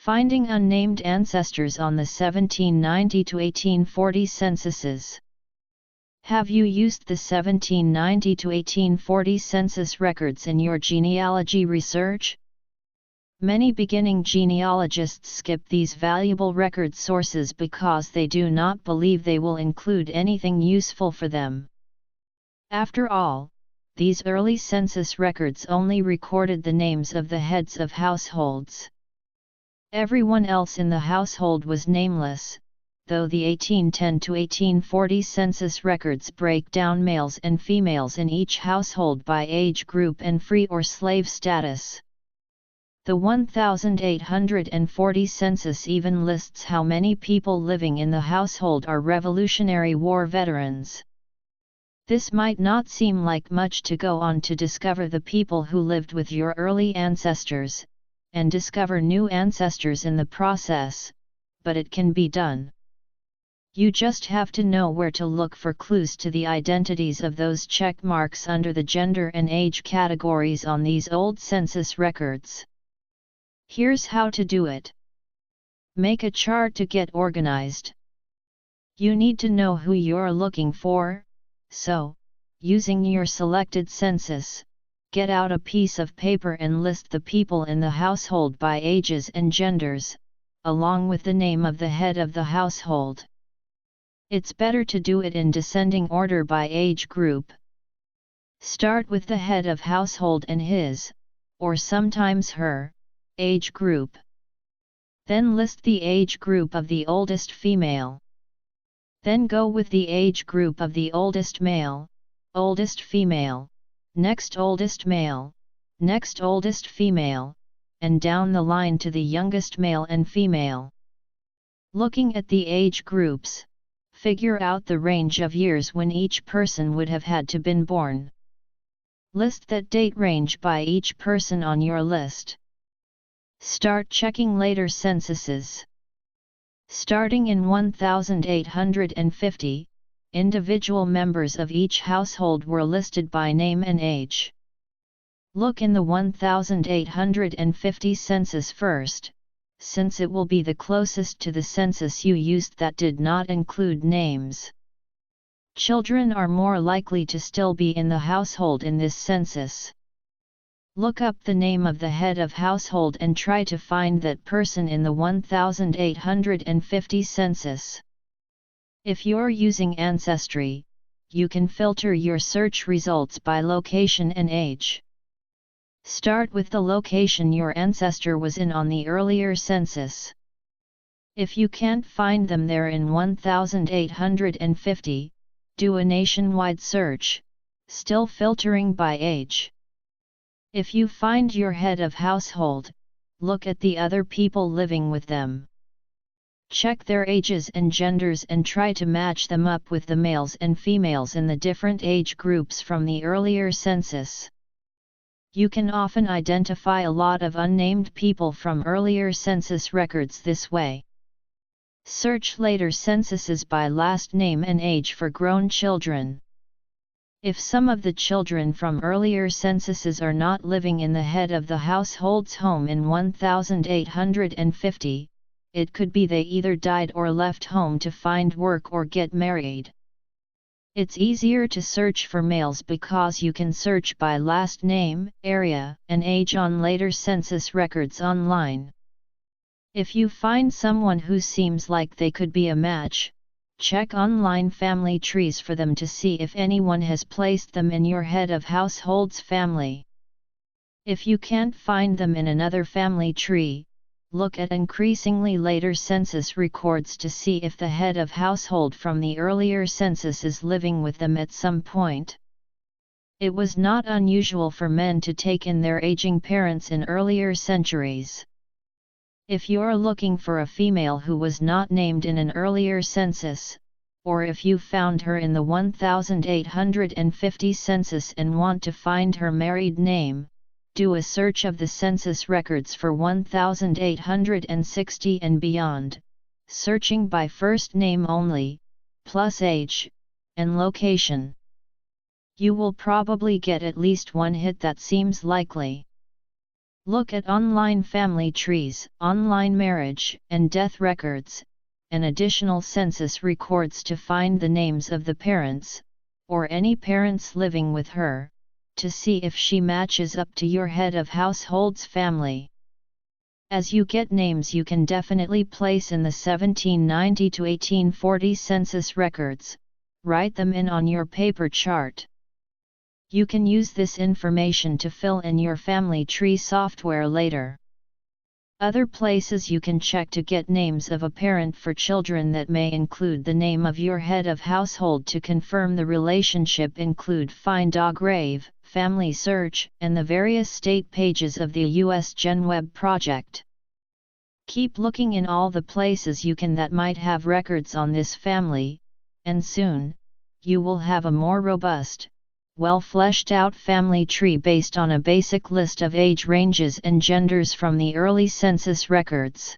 Finding unnamed ancestors on the 1790 to 1840 censuses. Have you used the 1790 to 1840 census records in your genealogy research? Many beginning genealogists skip these valuable record sources because they do not believe they will include anything useful for them. After all, these early census records only recorded the names of the heads of households. Everyone else in the household was nameless, though the 1810 to 1840 census records break down males and females in each household by age group and free or slave status. The 1840 census even lists how many people living in the household are Revolutionary War veterans. This might not seem like much to go on to discover the people who lived with your early ancestors, and discover new ancestors in the process, but it can be done. You just have to know where to look for clues to the identities of those check marks under the gender and age categories on these old census records. Here's how to do it. Make a chart to get organized. You need to know who you're looking for, so, using your selected census, get out a piece of paper and list the people in the household by ages and genders, along with the name of the head of the household. It's better to do it in descending order by age group. Start with the head of household and his, or sometimes her, age group. Then list the age group of the oldest female. Then go with the age group of the oldest male, oldest female, next oldest male, next oldest female, and down the line to the youngest male and female. Looking at the age groups, figure out the range of years when each person would have had to been born. List that date range by each person on your list. Start checking later censuses. Starting in 1850, individual members of each household were listed by name and age. Look in the 1850 census first, since it will be the closest to the census you used that did not include names. Children are more likely to still be in the household in this census. Look up the name of the head of household and try to find that person in the 1850 census. If you're using Ancestry, you can filter your search results by location and age. Start with the location your ancestor was in on the earlier census. If you can't find them there in 1850, do a nationwide search, still filtering by age. If you find your head of household, look at the other people living with them. Check their ages and genders and try to match them up with the males and females in the different age groups from the earlier census. You can often identify a lot of unnamed people from earlier census records this way. Search later censuses by last name and age for grown children. If some of the children from earlier censuses are not living in the head of the household's home in 1850, it could be they either died or left home to find work or get married. It's easier to search for males because you can search by last name, area, and age on later census records online. If you find someone who seems like they could be a match, check online family trees for them to see if anyone has placed them in your head of household's family. If you can't find them in another family tree, look at increasingly later census records to see if the head of household from the earlier census is living with them at some point. It was not unusual for men to take in their aging parents in earlier centuries. If you're looking for a female who was not named in an earlier census, or if you found her in the 1850 census and want to find her married name, do a search of the census records for 1860 and beyond, searching by first name only, plus age, and location. You will probably get at least one hit that seems likely. Look at online family trees, online marriage and death records, and additional census records to find the names of the parents, or any parents living with her, to see if she matches up to your head of household's family. As you get names you can definitely place in the 1790 to 1840 census records, write them in on your paper chart. You can use this information to fill in your family tree software later. Other places you can check to get names of a parent for children that may include the name of your head of household to confirm the relationship include Find a Grave, Family Search, and the various state pages of the US GenWeb project. Keep looking in all the places you can that might have records on this family, and soon, you will have a more robust, well-fleshed-out family tree based on a basic list of age ranges and genders from the early census records.